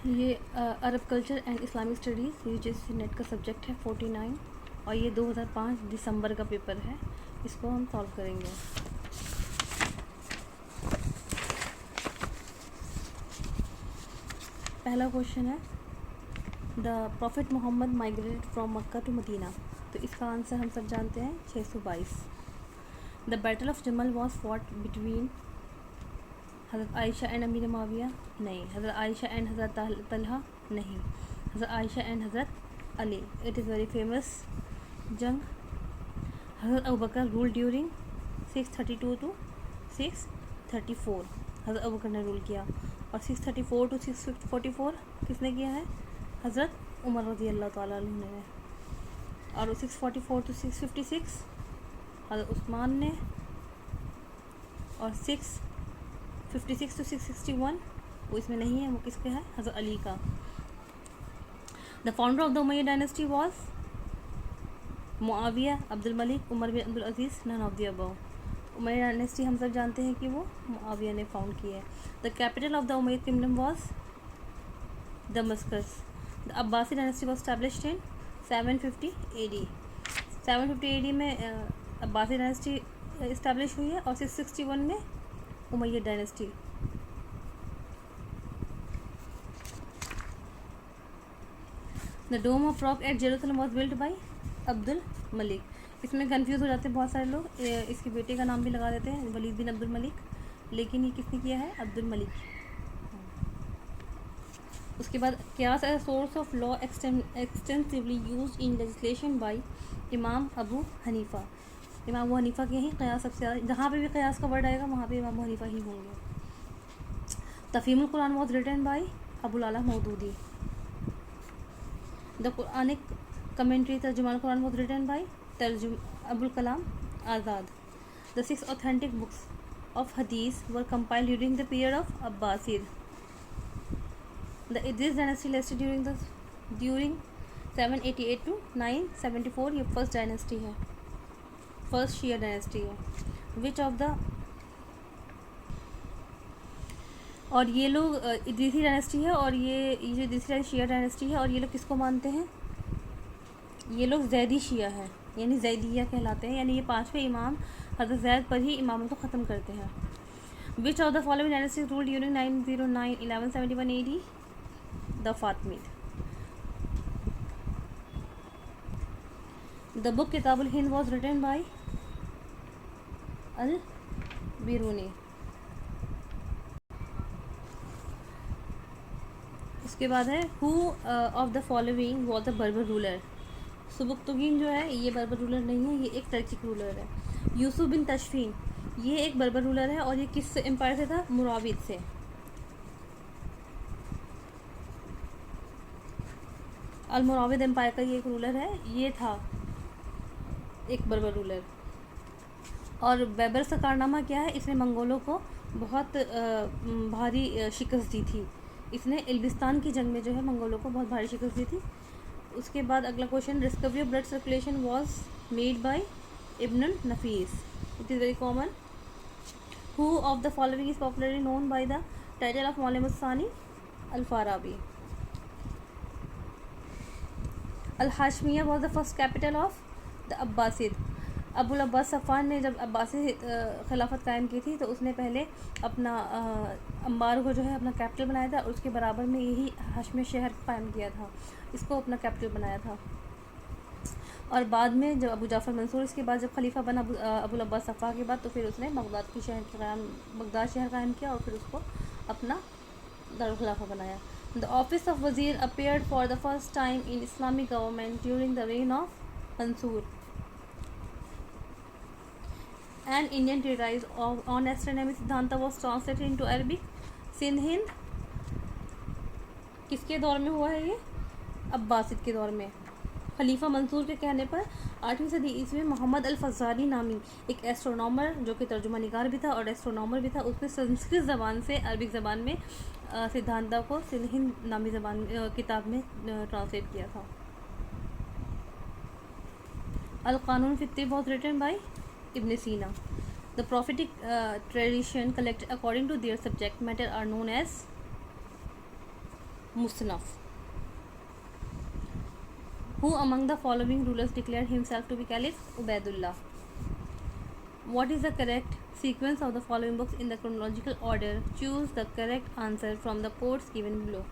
ये अरब culture and Islamic studies UGC net का subject है 49 और ये 2005 दिसंबर का पेपर है। इसको हम सॉल्व करेंगे। पहला क्वेश्चन है the prophet Muhammad migrated from Mecca to Medina. तो इसका आंसर हम सब जानते हैं 622। The battle of Jamal was fought between Hazrat Aisha and अमीर माविया, नहीं। हज़रत आयशा एंड हज़रत तलहा, नहीं। हज़रत आयशा एंड हज़रत Ali, it is very famous जंग। हज़रत अबू बकर रूल ड्यूरिंग 632 टू 634, हज़रत अबू बकर ने रूल किया। और 634 टू 644 किसने किया है? हज़रत उमर रज़ी अल्लाह ताला अन्हु ने। और 644 टू 656 हज़रत उस्मान ने। और 656 टू 661 वो इसमें नहीं है, वो किसके है? हज़रत अली का। The founder of the Umayyad dynasty was Muawiya, Abdul Malik, Umar bin Abdul Aziz, none of the above. Umayyad dynasty हम सब जानते हैं कि वो मुआविया ने फाउंड की है। The capital of the Umayyad kingdom was Damascus. The Abbasi dynasty was established in 750 AD। 750 AD में अब्बासी डायनेस्टी इस्टेब्लिश हुई है और 661 में Umayyad dynasty. The dome of rock at Jerusalem was built by Abdul Malik. इसमें confuse हो जाते हैं बहुत सारे लोग, इसके बेटे का नाम भी लगा देते हैं वलीद बिन अब्दुल मलिक, लेकिन ये किसने किया है? अब्दुल मलिक। उसके बाद क़ियास as source of law extensively used in legislation by Imam Abu Hanifa. इमाम अबू हनीफ़ा के ही क़ियास सबसे ज़्यादा, जहाँ पे भी क़ियास का वर्ड आएगा वहाँ पे इमाम अबू हनीफ़ा ही होंगे। Tafhimul Quran was written by Abul Ala Maududi. The Quranic commentary Tarjuman Quran was written by Abul Kalam Azad. The 6 authentic books of hadith were compiled during the period of Abbasid. The Idris dynasty lasted during 788 to 974। ये फर्स्ट डायनेस्टी है, first शिया dynasty है। विच of the, और ये लोग Idrisi dynasty है, और ये जो इद्रीसी शिया डायनेस्टी है, और ये लोग किसको मानते हैं? ये लोग जैदी शिया है, यानी जैदिया कहलाते हैं, यानी ये पाँचवें इमाम हज़रत जैद पर ही इमामत को ख़त्म करते हैं। Which of the following dynasty rule during 909 1171 AD? The Fatimid. The book Kitabul Hind was written by Al Biruni. उसके बाद है who of the following was the Berber ruler? Sabuktigin जो है ये बर्बर रूलर नहीं है, ये एक टर्किक रूलर है। यूसुफ बिन तशफीन ये एक बर्बर रूलर है, और ये किस एम्पायर से था? मुराविद से। अल मुराविद एम्पायर का ये एक रूलर है, ये था एक बर्बर रूलर। और बैबर्स का कारनामा क्या है? इसने मंगोलों को बहुत भारी शिकस्त दी थी। इसने इल्बिस्तान की जंग में जो है मंगोलों को बहुत भारी शिकस्त दी थी। उसके बाद अगला question, discovery of blood circulation was made by Ibn Nafis. It is very common. Who of the following is popularly known by the title of Muallim Sani? Al Farabi. Al Hashimiya was the first capital of the Abbasid. Abul Abbas Saffah ने जब अब्बासी खिलाफत कायम की थी तो उसने पहले अपना अंबार को जो है अपना कैपिटल बनाया था, और उसके बराबर में यही हाशमी शहर कायम किया था, इसको अपना कैपिटल बनाया था। और बाद में जब अबू जाफ़र मंसूर इसके बाद जब खलीफा बना अबुल अब्बास सफ़ा के बाद, तो फिर उसने बगदाद शहर कायम किया, और फिर उसको अपना दारुल खिलाफा बनाया। द ऑफिस ऑफ वज़ीर appeared for the first time in Islamic government during the reign of Mansur. An Indian treatise on astronomy Siddhanta was translated into Arabic. Sindh Hind किसके दौर में हुआ है? ये अब्बासिद के दौर में। खलीफा मंसूर के कहने पर 8वीं सदी ईस्वी में मोहम्मद अल फज़ारी नामी एक एस्ट्रोनॉमर, जो कि तर्जुमा निगार भी था और एस्ट्रोनॉमर भी था, उसने संस्कृत ज़बान से अरबिक ज़बान में सिद्धांता को सिंध हिंद नामी ज़बान किताब में ट्रांसलेट किया था। Al Qanun Fi Tib was written by Ibn Sina. The prophetic tradition collected according to their subject matter are known as Musannaf. Who among the following rulers declared himself to be Caliph? Ubaidullah. What is the correct sequence of the following books in the chronological order? Choose the correct answer from the quotes given below.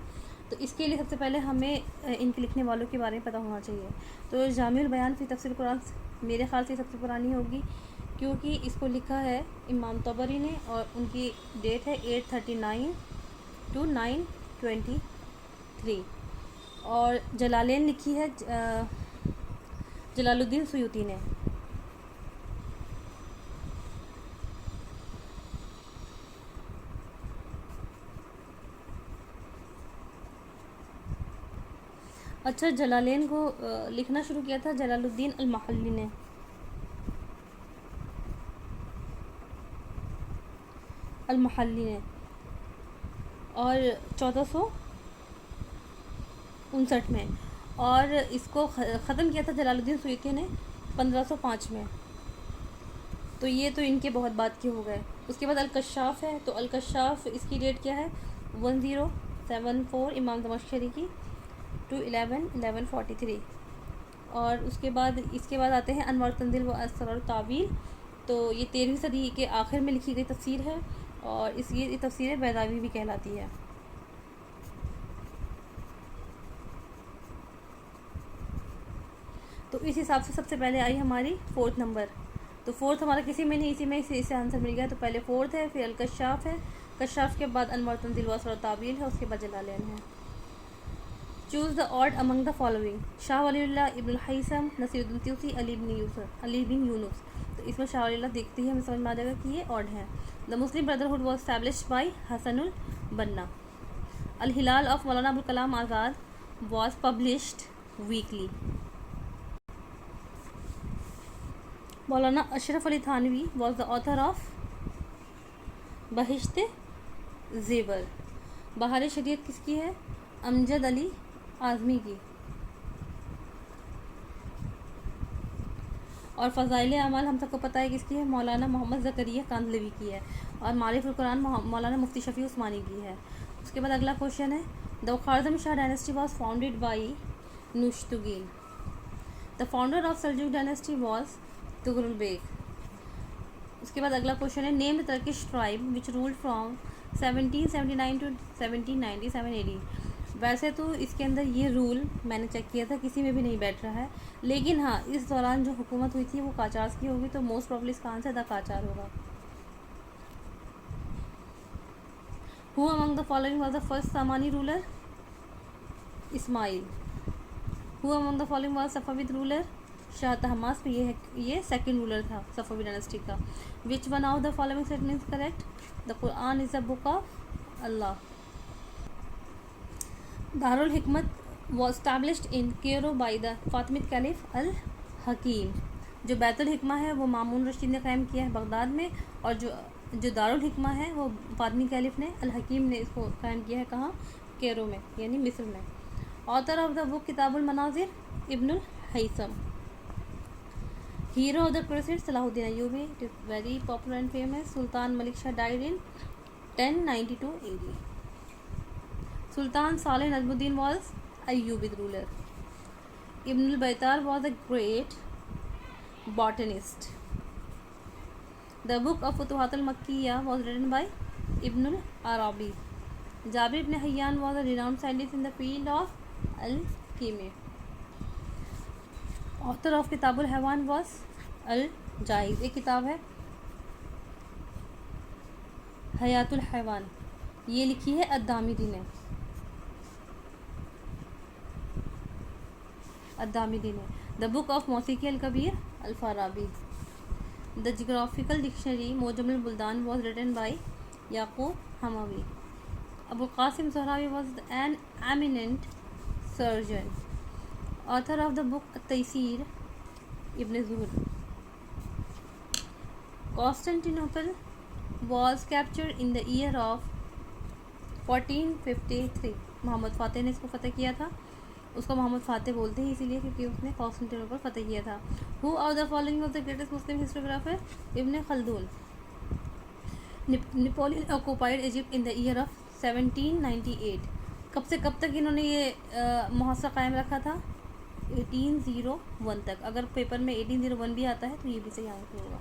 तो इसके लिए सबसे पहले हमें इनके लिखने वालों के बारे में पता होना चाहिए. तो जामिउल बयान फ़ी तफ़सीर कुरान मेरे ख़्याल से सबसे पुरानी होगी, क्योंकि इसको लिखा है इमाम तबरी ने और उनकी डेट है 839 to 923. और जलालेन लिखी है जलालुद्दीन सुयूती ने. अच्छा, जलालेन को लिखना शुरू किया था जलालुद्दीन अल-महल्ली ने. और 1459 में, और इसको ख़त्म किया था जलालुद्दीन सुयूती ने 1505 में. तो ये तो इनके बहुत बाद के हो गए. उसके बाद अल-कश्शाफ़ है. तो अल-कश्शाफ़ इसकी डेट क्या है? 1074 इमाम ज़मख़शरी की to 1143. और उसके बाद इसके बाद आते हैं अनवार तंज़ील व असरार तावील. तो ये 13वीं सदी के आखिर में लिखी गई तफसीर है और ये तफसीर बैदावी भी कहलाती है. तो इस हिसाब से सबसे पहले आई हमारी 4th नंबर. तो 4th हमारा किसी में नहीं, इसी में इसे आंसर मिल गया. तो पहले 4th है, फिर अल-कश्शाफ़ है, कश्शाफ़ के बाद अनवार तंज़ील व असरार तावील है, उसके बाद जलालैन है. Choose the odd among the following. Shah Waliullah, Ibnul Haitham, Nasiruddin Tusi, Ali bin Yunus. तो इसमें शाह वलीउल्लाह देखते ही हमें समझ में आ जाएगा कि ये ऑड है. The Muslim Brotherhood was established by Hasanul Banna. Al Hilal of Maulana Abul Kalam Azad was published weekly. Maulana Ashraf Ali Thanvi was the author of Bahisht Zewar. Bahar शरीयत किसकी है? अमजद अली आज़मी की. और फ़ज़ाइल अमाल हम सबको पता है किसकी है? मौलाना मोहम्मद ज़करिया कांदलवी की है. और मारिफुल कुरान मौलाना मुफ्ती शफ़ी उस्मानी की है. उसके बाद अगला क्वेश्चन है the Khwarazm Shah dynasty was founded by Nushtegin. The founder of Seljuk dynasty was Tughril Beg. उसके बाद अगला क्वेश्चन है name the Turkish tribe which ruled from 1779 to 1797 AD. वैसे तो इसके अंदर ये रूल मैंने चेक किया था, किसी में भी नहीं बैठ रहा है, लेकिन हाँ इस दौरान जो हुकूमत हुई थी वो काचार्स की होगी. तो मोस्ट प्रॉब्ली इसका आंसर द काचार होगा. Who among the following was the first Samani ruler? Ismail. Who among the following was Safavid ruler? Shah Tahmasp. पे ये सेकंड रूलर था सफ़ावी डायनेस्टी का. Which one of the following statements correct? The Quran is the book of Allah. Darul Hikmat was established in Cairo by the Fatimid caliph al Hakim. जो Baitul हिकमा है वो मामून रशीद ने क़ायम किया है Baghdad में, और जो दारुल हिकमा है वो फातिमी कैलिफ ने अल हकीम ने इसको क़ायम किया है कहाँ? कैरो में, यानी मिस्र में. Author of the book Kitabul Manazir Ibnul Haitham. Hero of the crusade Salahuddin Ayyubi. It is very popular and famous. Sultan Malik Shah died in 1092 AD. Sultan Saleh Najmuddin was Ayyubid ruler. Ibn al-Baytar was a great botanist. The book of Futuhat al-Makkiyah was written by Ibn al-Arabi. Jabir ibn Hayyan was a renowned scientist in the field of alchemy. Author of Kitab al-Hayawan was al-Jaiz. एक किताब है हयातुल हैवान, ये लिखी है Addamiri ने. The book of Mausiqi al Kabir al Farabi. The geographical dictionary Mujamul Buldan was written by Yaqub Hamawi. Abul Qasim Zahrawi was an eminent surgeon. Author of the book Taisir Ibn Zuhr. Constantinople was captured in the year of 1453. Mohammed Fateh ने इसको फ़तह किया था. उसको मोहम्मद फ़ातेह बोलते हैं इसीलिए क्योंकि उसने कॉन्स्टेंटिनोपल फ़तह किया था. Who of the following was the greatest Muslim historiographer? Ibn Khaldun. Napoleon occupied Egypt in the year of 1798. कब से कब तक इन्होंने ये महोत्सव कायम रखा था? 1801 तक। अगर पेपर में 1801 भी आता है तो ये भी सही आंसर होगा।